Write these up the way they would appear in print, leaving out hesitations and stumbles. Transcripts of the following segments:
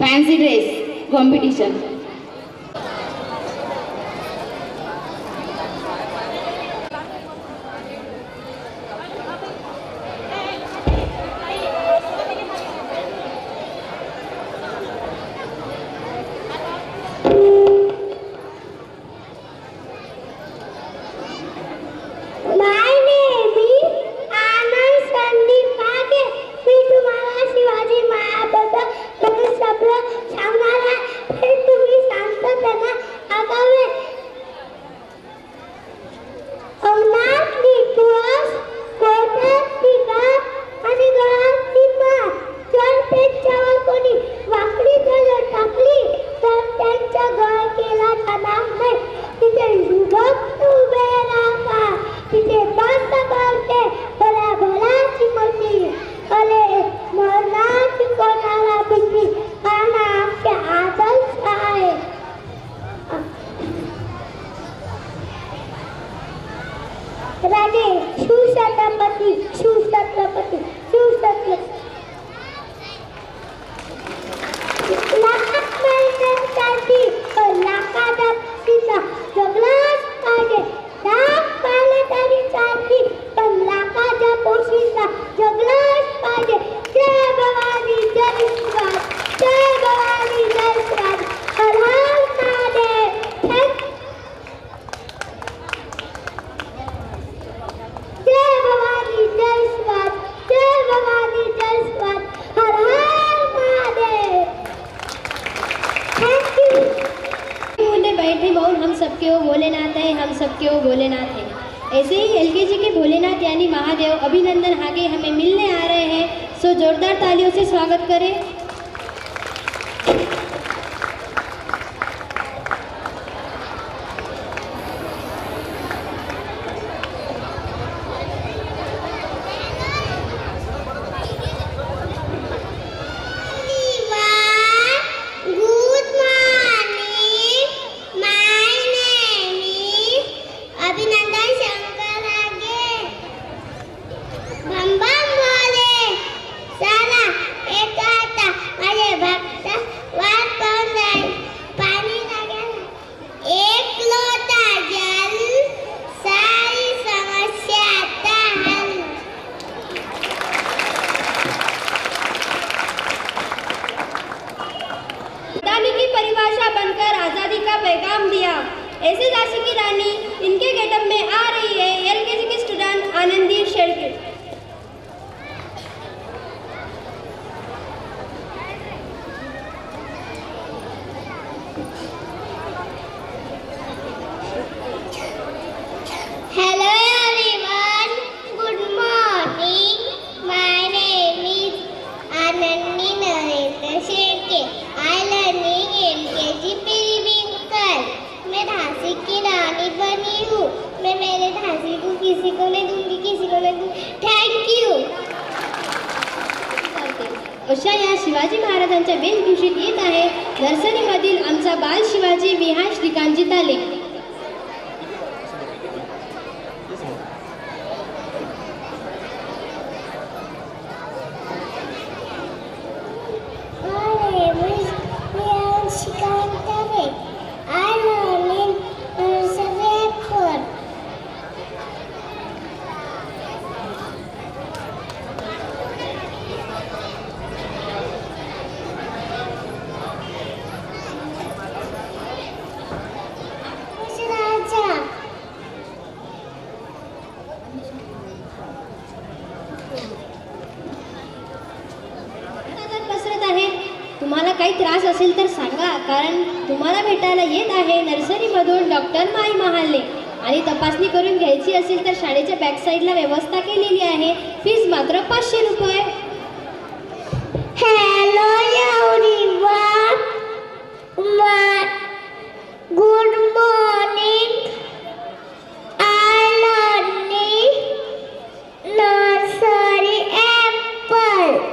Fancy dress competition. Bholenath है, हम सबके वो भोलेनाथ है। ऐसे ही एलकेजी के भोलेनाथ यानी महादेव अभिनंदन आगे हमें मिलने आ रहे हैं। सो जोरदार तालियों से स्वागत करें। पैगाम दिया। ऐसे झांसी की रानी इनके गेटअप में आ रही है एलकेजी की student Anandi Sherke. Hello everyone, good morning. My name is Anandi Narendra Sherke. I learning LKG periwinkle. मैं झांसी की रानी बनी हूँ। मैं मेरे झांसी को किसी को नहीं दूंगी, किसी को नहीं दूंगी। Thank you. अशा या शिवाजी महाराजांच्या वेशभूषेत येत आहे नर्सरीमधील आमचा बाल शिवाजी विहान श्रीकांतजी ताले। तुम्हाला काही त्रास असेल तर सांगा, कारण तुम्हाला भेटायला येत आहे नर्सरीमधून डॉक्टर माई महाले। आणि तपासणी करून घ्यायची असेल तर शाळेच्या बॅक साईडला व्यवस्था केलेली आहे। फीस मात्र 500 रुपये। Hello everyone, good morning. आई लर्निंग नर्सरी एप्पल।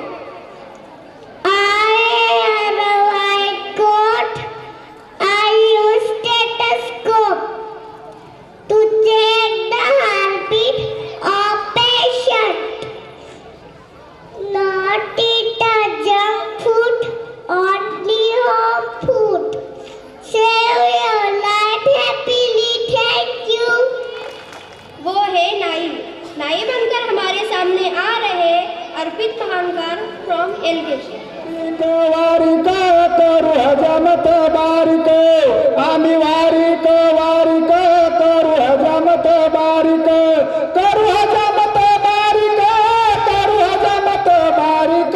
हजामत बारीक आम्ही वारीक वारीक करू हजामत बारीक करू हजामत बारीक करू हजामत बारीक.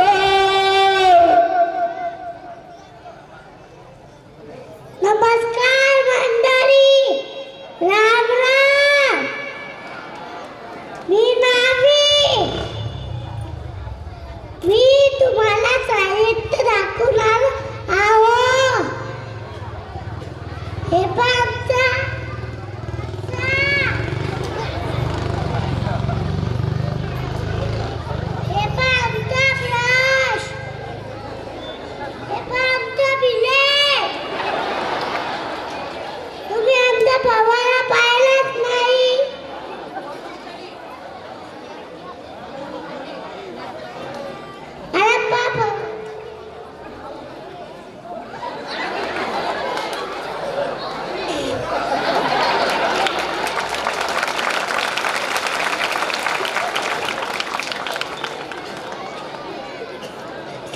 नमस्कार मंडळी, राम राम. मी नावी. मी तुम्हाला साहित्य दाखवणार आहो. हे पहा आमचा हे पहा आमचा ब्रश. हे पहा आमचा बिलेट. तुम्ही आमचा फवारा पाहिलाच नाही. अरे बाप.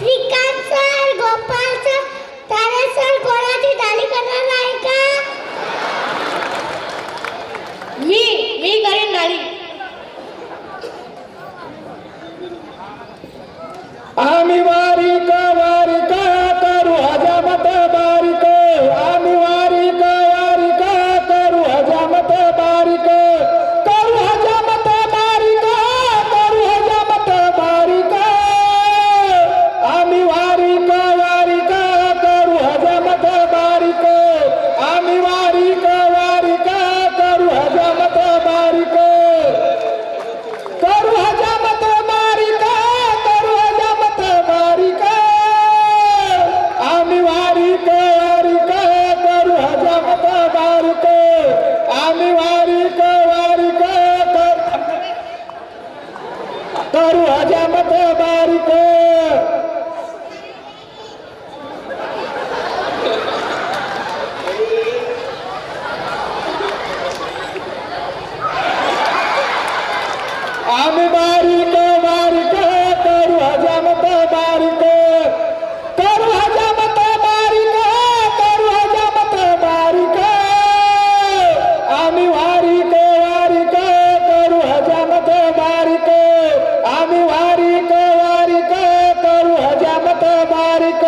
श्रीकांत सर, गोपाल सर, तारे सर कोणाची दाढी करणार नाही का? मी करीन डाळी. आम्ही वारीक वारीक करू हजामत बारीक आम्ही वारीक वारीक करू हजामत बारीक करू हजामत बारीक करू हजामत बारीक. आम्ही वारीक वारीक करू हजामत बारीक आम्ही वारीक वारीक करू हजामत बारीक करू हजामत बारीक करू हजामत बारीक. आम्ही वारीक वारीक करू हजामत बारीक आम्ही वारीक वारीक करू हजामत बारीक. आम्ही बारीक बारीक करू हजामत बारीक करू हजामत बारीक करू हजामत बारीक. आम्ही वारीक वारीक करू हजामत बारीक आम्ही वारीक वारीक करू हजामत बारीक.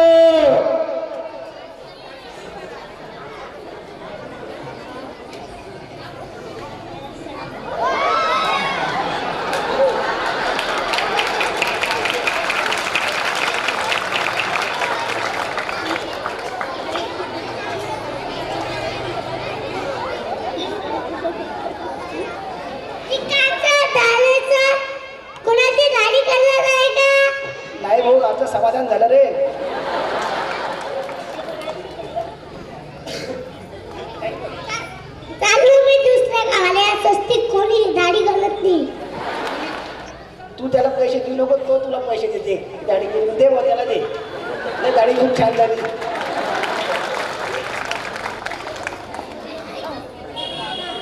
श्रीकांत, तारे सर कोणाची दाढी करणार नाही का? नाही भाऊ, आमचं समाधान झालं रे. चालू मी दुसऱ्या गावाला स्वस्तिक कोणी दाढी घालत नाही. तू त्याला पैसे देऊ नको, तो तुला पैसे देते दाढी घेऊन. दे मग त्याला दे. नाही, दाढी खूप छान झाली.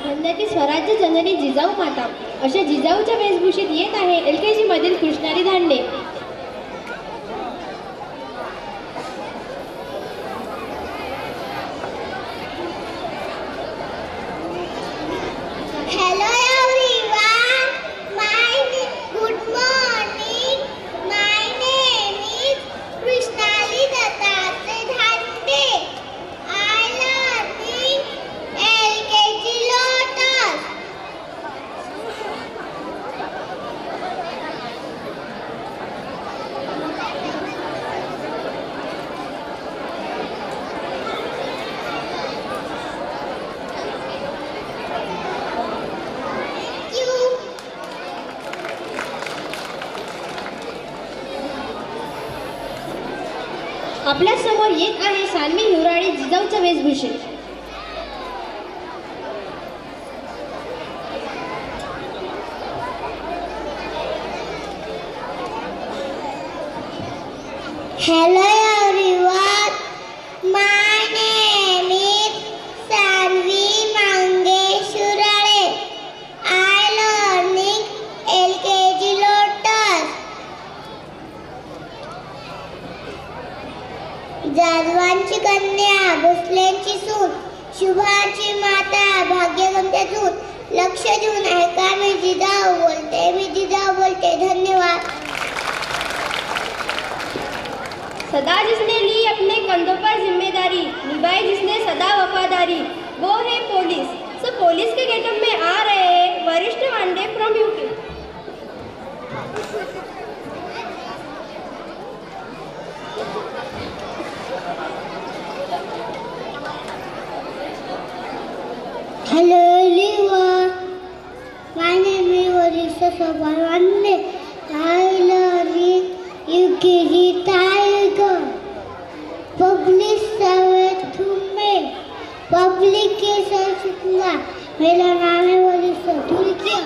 म्हणण्याची स्वराज्य जननी जिजाऊ माता अशा जिजाऊच्या वेशभूषेत येत आहे LKG मधील कृष्णारी Dhande. Hello everyone. Good morning. My name is Krishnali Dattatre Dhande. I learn in LKG Lotus. Thank you. आपल्या समोर येत आहे सान्वी हिवराळे जिजाऊच्या वेशभूषेत. Hello everyone. My name is Sanvi Mangeshurale. I learning LKG Lotus. जाधवांची कन्या भोसल्यांची सूत, शुभाची माता भाग्यवंत्या दूत. लक्ष देऊन ऐका मी जिजाऊ बोलते. धन्यवाद. सदा जिसने ली अपने कंधों पर जिम्मेदारी, निभाई जिसने सदा वफादारी, वो है पुलिस. सो पुलिस के गेटअप में आ रहे हैं Varishth Vande from UK. Hello everyone, my name is Orisa Sabharwande. I learn in UKG Tiger. Public service to me. Publication सीखना. मेरा नाम है ओरिसा तुर्किया.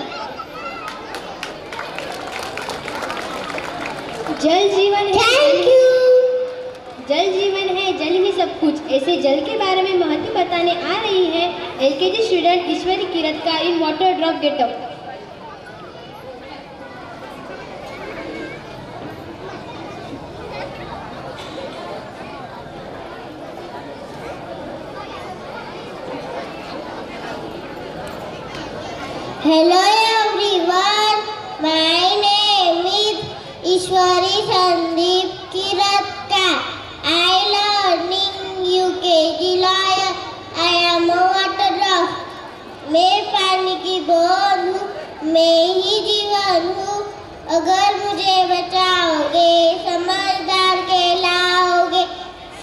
जल जीवन है. Thank you. जल जीवन है, जल ही सब कुछ. ऐसे जल के बारे में महत्व बताने आ रही है LKG student Ishwari Kiratkar in water drop getup. Hello everyone, my name is Ishwari Sandeep Kiratkar. I learn in UKG lawyer. I am a water drop. मैं पानी की बूंद हूँ, मैं ही जीवन हूँ. अगर मुझे बचाओगे समझदार कहलाओगे.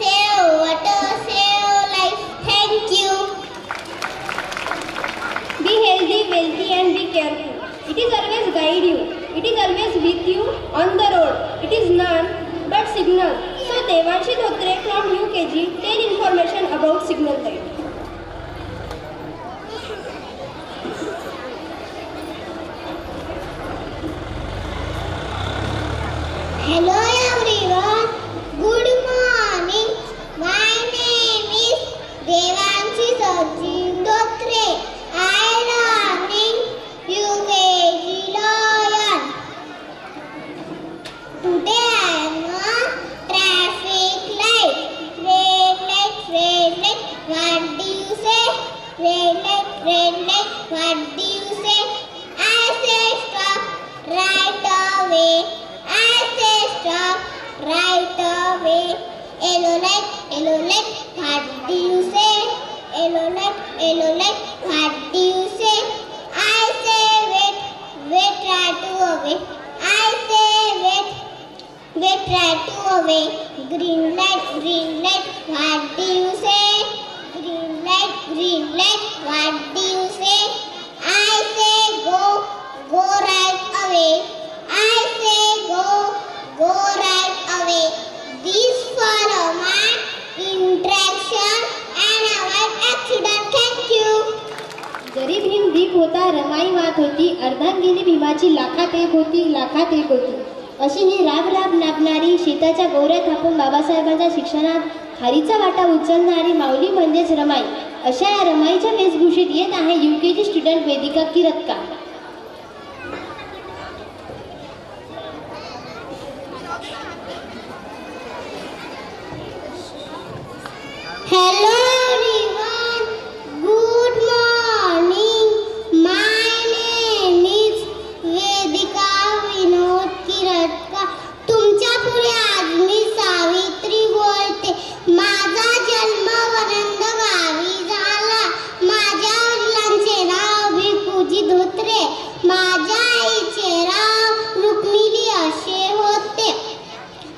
Save water, save life. Thank you. Be healthy, wealthy and be careful. It is always guide you. It is always with you on the road. It is none but signal. So Devanshi Dhotre from UKG, 10 information about signal light. Hello everyone, good morning. My name is Devanshi Sachin Dhotre. I learn in UKG Loyan. Today I am on traffic light. Red light, what do you say? Red light, what do you say? I say stop right away. I say stop right away. Yellow light, what do you say? Yellow light, what do you say? I say wait right away. I say wait right away. Green light, what do you say? Green light, what do you say? I say go right away. I say go right away. This follow my interaction and avoid accident. Thank you. जरी भीम दीप होता रमाई मात होती, अर्धांगिनी भीमाची लाखात एक होती. अशी ही राब नापणारी, शेताच्या गोऱ्या थापून बाबासाहेबांच्या शिक्षणात खारीचा वाटा उचलणारी माऊली म्हणजेच रमाई. अशा या रमाईच्या वेशभूषेत येत आहे UKG student Vedika Kiratkar. Hello everyone, good morning. My name is Vedika Vinod Kiratkar. तुमच्या पुढे आज मी सावित्री बोलते. माझा जन्म वरंद गावी झाला. माझ्या वडिलांचे नाव भिकुजी धोत्रे. माझ्या आईचे नाव रुक्मिणी असे होते.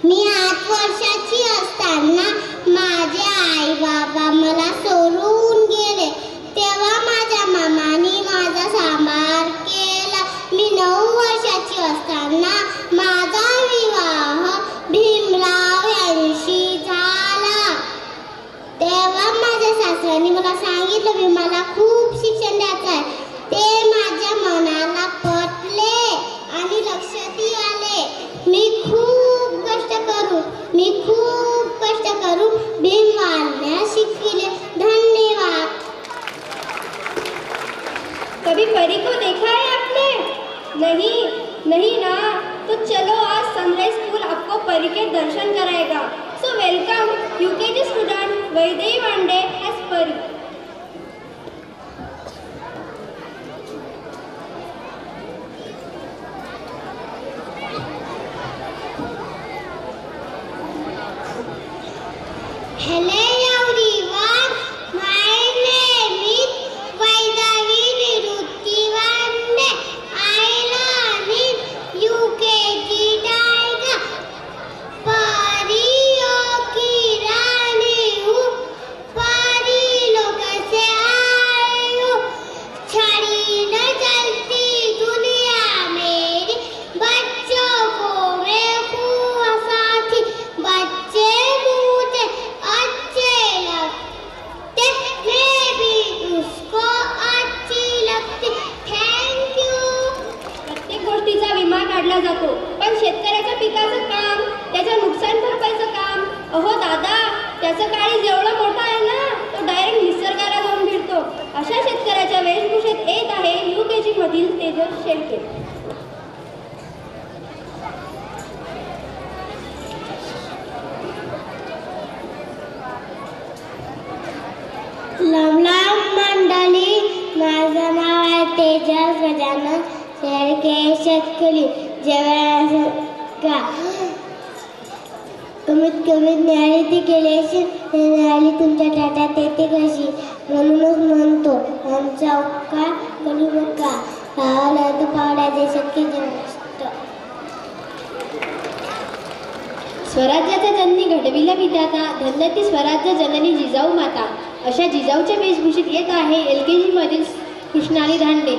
मी 8 वर्षाची असताना माझे आई बाबा मला सोडून गेले. तेव्हा माझ्या मामाने माझा सांभाळ केला. मी 9 वर्षाची असताना माझा विवाह भीमराव यांशी झाला. तेव्हा माझ्या सासऱ्याने मला सांगितलं की मला खूप शिक्षण द्यायचं आहे. ते माझ्या मनाला पटले आणि लक्षातही आले. मी खूप कष्ट करून भीम वाढण्यास शिकविले. धन्यवाद. कभी परी को देखा है आपने? नहीं ना. तो चलो आज सनराइज स्कूल आपको परी के दर्शन कराएगा. So welcome UKG student Vaidehi Vande as Pari. Hello everyone, my name is Vaidehi Nirutti Vande. I learn in UKG Tiger. परियों की रानी हूँ, परियों से आई हूँ, छड़ी न चलती दुनिया मेरी, बच्चों को मैं हूँ साथी, बच्चे मुझे अच्छे लगते, मैं भी उसको अच्छी लगती. Thank you. प्रत्येक गोष्टीचा विमा काढला जातो, पण शेतकऱ्याच्या पिकाचं काम, त्याच्या नुकसान भरपाईचं काम, अहो दादा, त्याचं काळीज एवढं मोठं आहे ना, तो डायरेक्ट निसर्गाला जाऊन भिडतो. अशा शेतकऱ्याच्या वेशभूषेत येत आहे UKG मधील तेजस शेळके. लमलाम मंडळी, माझं नाव आहे तेजस गजानन शेळके. शेतकरी जेव्हा का कमीत कमी न्यायालय ती केली असेल, न्यायालय तुमच्या ताटात येते कशी, म्हणूनच म्हणतो आमचा उपकार करू नका. तर पावड्याचे शक्य नसत. स्वराज्याचा जननी घडविला विधाता, धन्य ती स्वराज्य जननी जिजाऊ माता. अशा जिजाऊच्या वेशभूषेत येत आहे LKG मधील कृष्णाली धांडे.